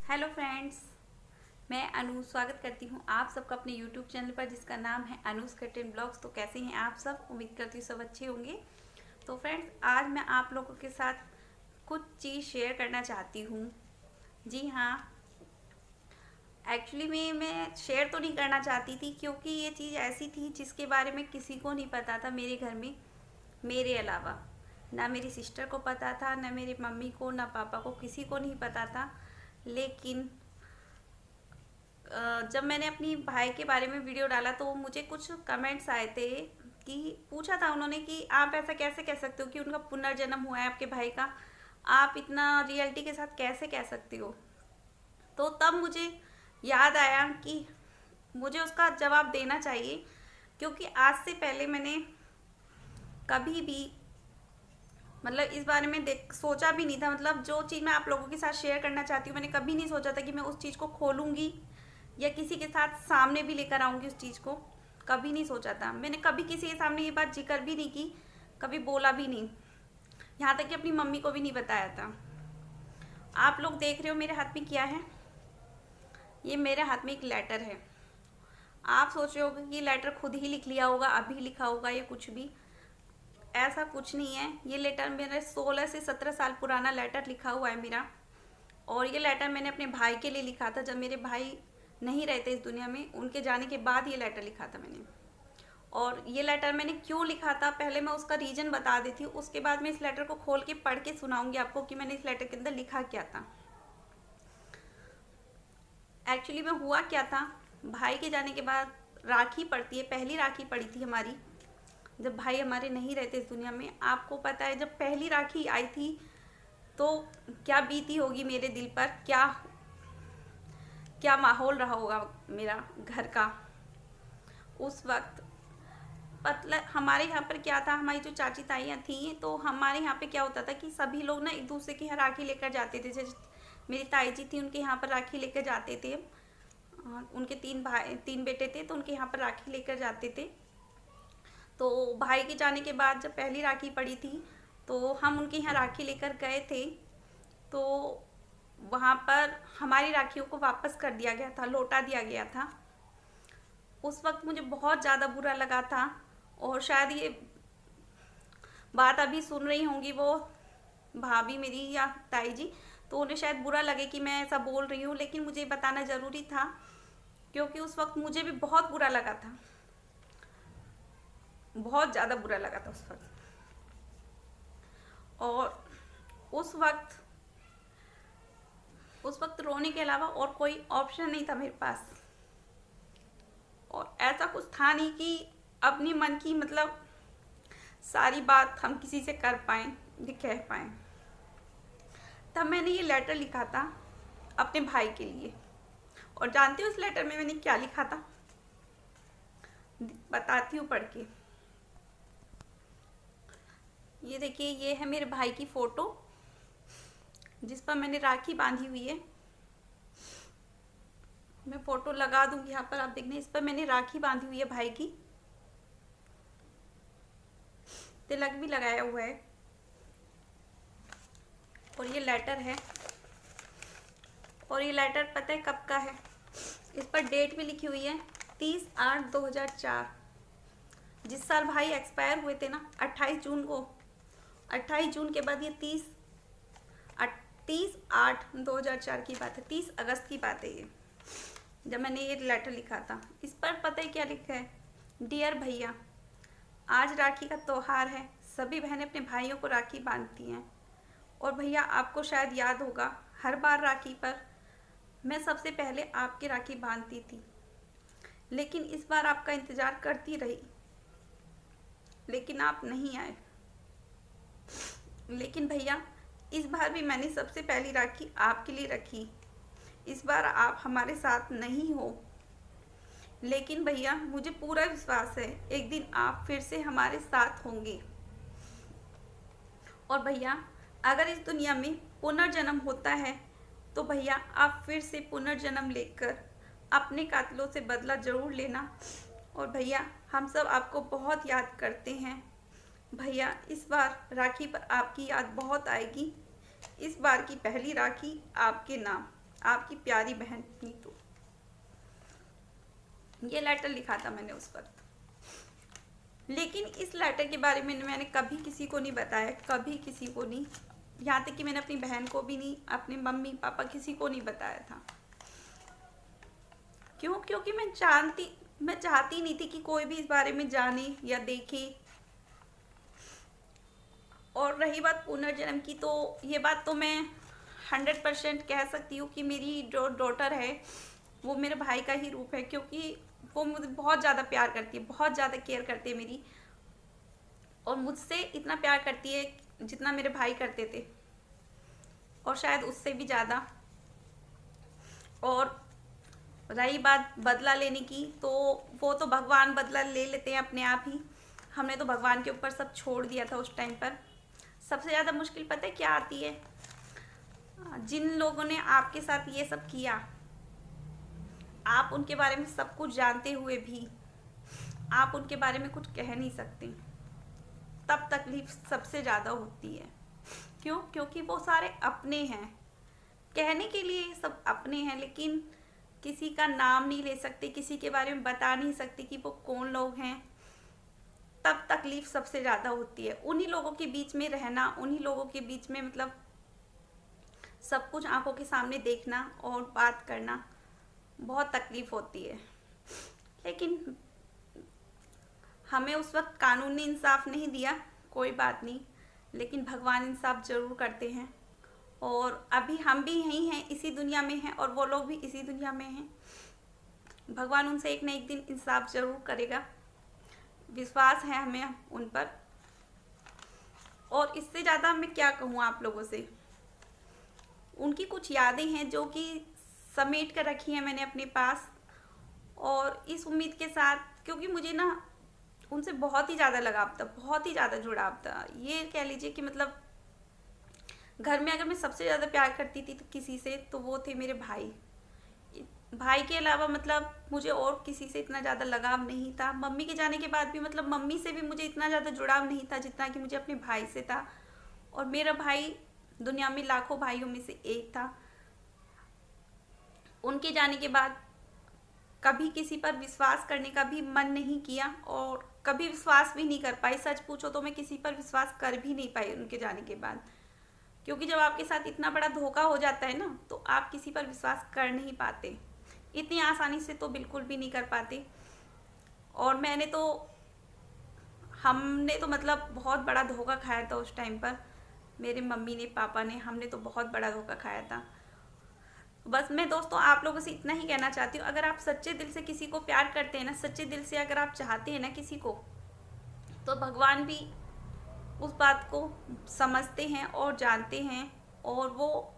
Hello friends, मैं अनु स्वागत करती हूँ आप सबका अपने यूट्यूब चैनल पर जिसका नाम है अनूज कर्टेन ब्लॉग्स। तो कैसे हैं आप सब? उम्मीद करती हूँ सब अच्छे होंगे। तो फ्रेंड्स, आज मैं आप लोगों के साथ कुछ चीज़ शेयर करना चाहती हूँ। जी हाँ, एक्चुअली मैं शेयर तो नहीं करना चाहती थी क्योंकि ये चीज़ ऐसी थी जिसके बारे में किसी को नहीं पता था मेरे घर में, मेरे अलावा। ना मेरी सिस्टर को पता था, ना मेरी मम्मी को, ना पापा को, किसी को नहीं पता था। लेकिन जब मैंने अपनी भाई के बारे में वीडियो डाला तो मुझे कुछ कमेंट्स आए थे कि पूछा था उन्होंने कि आप ऐसा कैसे कह सकते हो कि उनका पुनर्जन्म हुआ है आपके भाई का, आप इतना रियलिटी के साथ कैसे कह सकते हो। तो तब मुझे याद आया कि मुझे उसका जवाब देना चाहिए, क्योंकि आज से पहले मैंने कभी भी इस बारे में सोचा भी नहीं था। जो चीज़ मैं आप लोगों के साथ शेयर करना चाहती हूँ, मैंने कभी नहीं सोचा था कि मैं उस चीज़ को खोलूँगी या किसी के साथ सामने भी लेकर आऊँगी। उस चीज़ को कभी नहीं सोचा था। मैंने कभी किसी के सामने ये बात जिक्र भी नहीं की, कभी बोला भी नहीं, यहाँ तक कि अपनी मम्मी को भी नहीं बताया था। आप लोग देख रहे हो मेरे हाथ में क्या है? ये मेरे हाथ में एक लेटर है। आप सोच रहे होगे कि ये लेटर खुद ही लिख लिया होगा, अभी लिखा होगा, या कुछ भी। ऐसा कुछ नहीं है। ये लेटर मेरा 16 से 17 साल पुराना लेटर लिखा हुआ है मेरा। और ये लेटर मैंने अपने भाई के लिए लिखा था, जब मेरे भाई नहीं रहते इस दुनिया में। उनके जाने के बाद ये लेटर लिखा था मैंने। और ये लेटर मैंने क्यों लिखा था, पहले मैं उसका रीज़न बता देती हूँ। उसके बाद मैं इस लेटर को खोल के पढ़ के सुनाऊंगी आपको कि मैंने इस लेटर के अंदर लिखा क्या था। एक्चुअली में हुआ क्या था, भाई के जाने के बाद राखी पड़ती है। पहली राखी पड़ी थी हमारी, जब भाई हमारे नहीं रहते इस दुनिया में। आपको पता है, जब पहली राखी आई थी तो क्या बीती होगी मेरे दिल पर, क्या क्या माहौल रहा होगा मेरा घर का उस वक्त। हमारे यहाँ पर क्या था, हमारी जो चाची ताइयाँ थी, तो हमारे यहाँ पे क्या होता था कि सभी लोग ना एक दूसरे के यहाँ राखी लेकर जाते थे। जैसे मेरी ताई जी थी, उनके यहाँ पर राखी लेकर जाते थे। उनके 3 बेटे थे, तो उनके यहाँ पर राखी लेकर जाते थे। तो भाई के जाने के बाद जब पहली राखी पड़ी थी तो हम उनके यहाँ राखी लेकर गए थे। तो वहाँ पर हमारी राखियों को वापस कर दिया गया था, लौटा दिया गया था। उस वक्त मुझे बहुत ज़्यादा बुरा लगा था। और शायद ये बात अभी सुन रही होंगी वो भाभी मेरी या ताई जी, तो उन्हें शायद बुरा लगे कि मैं ऐसा बोल रही हूँ, लेकिन मुझे बताना ज़रूरी था क्योंकि उस वक्त मुझे भी बहुत बुरा लगा था, बहुत ज़्यादा बुरा लगा था उस वक्त। और उस वक्त रोने के अलावा और कोई ऑप्शन नहीं था मेरे पास। और ऐसा कुछ था नहीं कि अपनी मन की सारी बात हम किसी से कर पाएँ या कह पाएँ। तब मैंने ये लेटर लिखा था अपने भाई के लिए। और जानती हो उस लेटर में मैंने क्या लिखा था? बताती हूँ पढ़ के। ये देखिए, ये है मेरे भाई की फ़ोटो जिस पर मैंने राखी बांधी हुई है। मैं फ़ोटो लगा दूंगी यहाँ पर, आप देखना। इस पर मैंने राखी बांधी हुई है भाई की, तिलक भी लगाया हुआ है। और ये लेटर है। और ये लेटर पता है कब का है? इस पर डेट भी लिखी हुई है, 30/8/2004। जिस साल भाई एक्सपायर हुए थे ना, 28 जून को। 28 जून के बाद ये 30/8/2004 की बात है, 30 अगस्त की बात है ये, जब मैंने ये लेटर लिखा था। इस पर पता है क्या लिखा है? डियर भैया, आज राखी का त्योहार है। सभी बहनें अपने भाइयों को राखी बांधती हैं। और भैया, आपको शायद याद होगा, हर बार राखी पर मैं सबसे पहले आपकी राखी बांधती थी। लेकिन इस बार आपका इंतज़ार करती रही, लेकिन आप नहीं आए। लेकिन भैया, इस बार भी मैंने सबसे पहली राखी आपके लिए रखी। इस बार आप हमारे साथ नहीं हो, लेकिन भैया मुझे पूरा विश्वास है एक दिन आप फिर से हमारे साथ होंगे। और भैया, अगर इस दुनिया में पुनर्जन्म होता है तो भैया आप फिर से पुनर्जन्म लेकर अपने कातिलों से बदला ज़रूर लेना। और भैया, हम सब आपको बहुत याद करते हैं। भैया, इस बार राखी पर आपकी याद बहुत आएगी। इस बार की पहली राखी आपके नाम। आपकी प्यारी बहन नीतू। ये लेटर लिखा था मैंने उस वक्त, लेकिन इस लेटर के बारे में मैंने कभी किसी को नहीं बताया, कभी किसी को नहीं, यहाँ तक कि मैंने अपनी बहन को भी नहीं, अपने मम्मी पापा किसी को नहीं बताया था। क्यों? क्योंकि मैं चाहती नहीं थी कि कोई भी इस बारे में जाने या देखे। और रही बात पुनर्जन्म की, तो ये बात तो मैं 100% कह सकती हूँ कि मेरी जो डॉटर है वो मेरे भाई का ही रूप है, क्योंकि वो मुझे बहुत ज़्यादा प्यार करती है, बहुत ज़्यादा केयर करती है मेरी, और मुझसे इतना प्यार करती है जितना मेरे भाई करते थे, और शायद उससे भी ज़्यादा। और रही बात बदला लेने की, तो वो तो भगवान बदला ले लेते हैं अपने आप ही। हमने तो भगवान के ऊपर सब छोड़ दिया था उस टाइम पर। सबसे ज़्यादा मुश्किल पता है क्या आती है? जिन लोगों ने आपके साथ ये सब किया, आप उनके बारे में सब कुछ जानते हुए भी आप उनके बारे में कुछ कह नहीं सकते, तब तकलीफ सबसे ज़्यादा होती है। क्यों? क्योंकि वो सारे अपने हैं, कहने के लिए सब अपने हैं, लेकिन किसी का नाम नहीं ले सकते, किसी के बारे में बता नहीं सकते कि वो कौन लोग हैं, तब तकलीफ सबसे ज़्यादा होती है। उन्हीं लोगों के बीच में रहना, उन्हीं लोगों के बीच में मतलब सब कुछ आंखों के सामने देखना और बात करना बहुत तकलीफ होती है। लेकिन हमें उस वक्त कानून ने इंसाफ नहीं दिया, कोई बात नहीं, लेकिन भगवान इंसाफ ज़रूर करते हैं। और अभी हम भी यहीं हैं, इसी दुनिया में हैं, और वो लोग भी इसी दुनिया में हैं। भगवान उनसे एक न एक दिन इंसाफ ज़रूर करेगा, विश्वास है हमें उन पर। और इससे ज़्यादा मैं क्या कहूँ आप लोगों से। उनकी कुछ यादें हैं जो कि समेट कर रखी हैं मैंने अपने पास, और इस उम्मीद के साथ, क्योंकि मुझे ना उनसे बहुत ही ज़्यादा लगाव था, बहुत ही ज़्यादा जुड़ाव था। ये कह लीजिए कि मतलब घर में अगर मैं सबसे ज़्यादा प्यार करती थी तो किसी से, तो वो थे मेरे भाई। भाई के अलावा मतलब मुझे और किसी से इतना ज़्यादा लगाव नहीं था। मम्मी के जाने के बाद भी मतलब मम्मी से भी मुझे इतना ज़्यादा जुड़ाव नहीं था जितना कि मुझे अपने भाई से था। और मेरा भाई दुनिया में लाखों भाइयों में से एक था। उनके जाने के बाद कभी किसी पर विश्वास करने का भी मन नहीं किया, और कभी विश्वास भी नहीं कर पाई। सच पूछो तो मैं किसी पर विश्वास कर भी नहीं पाई उनके जाने के बाद, क्योंकि जब आपके साथ इतना बड़ा धोखा हो जाता है ना, तो आप किसी पर विश्वास कर नहीं पाते, इतनी आसानी से तो बिल्कुल भी नहीं कर पाते। और हमने तो मतलब बहुत बड़ा धोखा खाया था उस टाइम पर। मेरे मम्मी ने, पापा ने, हमने तो बहुत बड़ा धोखा खाया था। बस मैं दोस्तों आप लोगों से इतना ही कहना चाहती हूँ, अगर आप सच्चे दिल से किसी को प्यार करते हैं ना, सच्चे दिल से अगर आप चाहते हैं ना किसी को, तो भगवान भी उस बात को समझते हैं और जानते हैं, और वो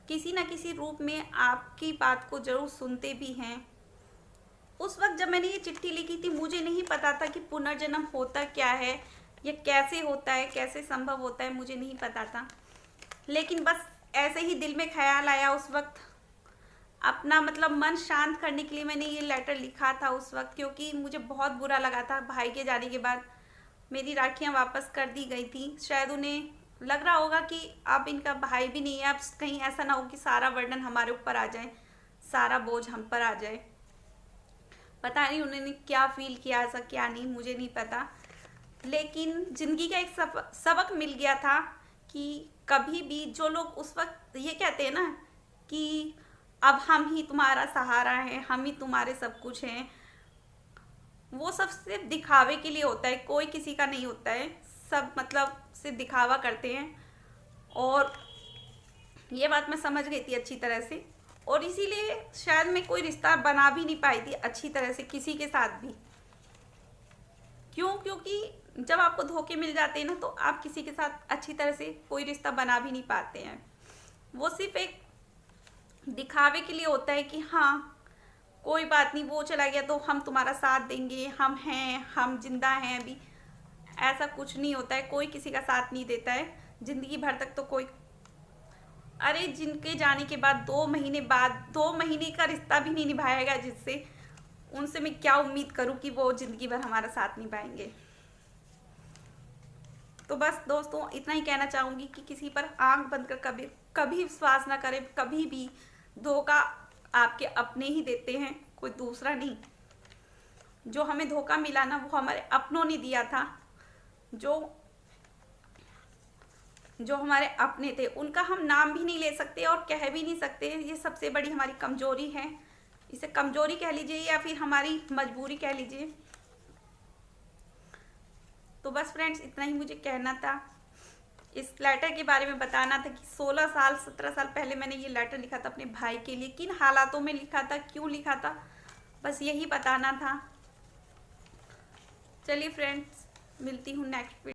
किसी न किसी रूप में आपकी बात को जरूर सुनते भी हैं। उस वक्त जब मैंने ये चिट्ठी लिखी थी, मुझे नहीं पता था कि पुनर्जन्म होता क्या है, या कैसे होता है, कैसे संभव होता है, मुझे नहीं पता था। लेकिन बस ऐसे ही दिल में ख्याल आया उस वक्त, अपना मतलब मन शांत करने के लिए मैंने ये लेटर लिखा था उस वक्त, क्योंकि मुझे बहुत बुरा लगा था। भाई के जाने के बाद मेरी राखियाँ वापस कर दी गई थी। शायद उन्हें लग रहा होगा कि अब इनका भाई भी नहीं है, अब कहीं ऐसा ना हो कि सारा वर्डन हमारे ऊपर आ जाए, सारा बोझ हम पर आ जाए। पता नहीं उन्होंने क्या फील किया, ऐसा क्या नहीं, मुझे नहीं पता। लेकिन ज़िंदगी का एक सबक मिल गया था कि कभी भी जो लोग उस वक्त ये कहते हैं ना कि अब हम ही तुम्हारा सहारा हैं, हम ही तुम्हारे सब कुछ हैं, वो सब सिर्फ दिखावे के लिए होता है, कोई किसी का नहीं होता है। सब मतलब सिर्फ दिखावा करते हैं, और ये बात मैं समझ गई थी अच्छी तरह से, और इसीलिए शायद मैं कोई रिश्ता बना भी नहीं पाई थी अच्छी तरह से किसी के साथ भी। क्यों? क्योंकि जब आपको धोखे मिल जाते हैं ना, तो आप किसी के साथ अच्छी तरह से कोई रिश्ता बना भी नहीं पाते हैं। वो सिर्फ एक दिखावे के लिए होता है कि हाँ कोई बात नहीं, वो चला गया तो हम तुम्हारा साथ देंगे, हम हैं, हम जिंदा हैं अभी। ऐसा कुछ नहीं होता है, कोई किसी का साथ नहीं देता है जिंदगी भर तक तो कोई। अरे जिनके जाने के बाद 2 महीने बाद 2 महीने का रिश्ता भी नहीं निभाएगा जिससे, उनसे मैं क्या उम्मीद करूं कि वो जिंदगी भर हमारा साथ निभाएंगे। तो बस दोस्तों इतना ही कहना चाहूँगी कि किसी पर आंख बंद कर कभी विश्वास ना करें, कभी भी। धोखा आपके अपने ही देते हैं, कोई दूसरा नहीं। जो हमें धोखा मिला ना वो हमारे अपनों ने दिया था, जो हमारे अपने थे। उनका हम नाम भी नहीं ले सकते और कह भी नहीं सकते। ये सबसे बड़ी हमारी कमजोरी है, इसे कमजोरी कह लीजिए या फिर हमारी मजबूरी कह लीजिए। तो बस फ्रेंड्स, इतना ही मुझे कहना था, इस लेटर के बारे में बताना था कि 16 साल 17 साल पहले मैंने ये लेटर लिखा था अपने भाई के लिए, किन हालातों में लिखा था, क्यों लिखा था, बस यही बताना था। चलिए फ्रेंड्स, मिलती हूँ नेक्स्ट वीडियो।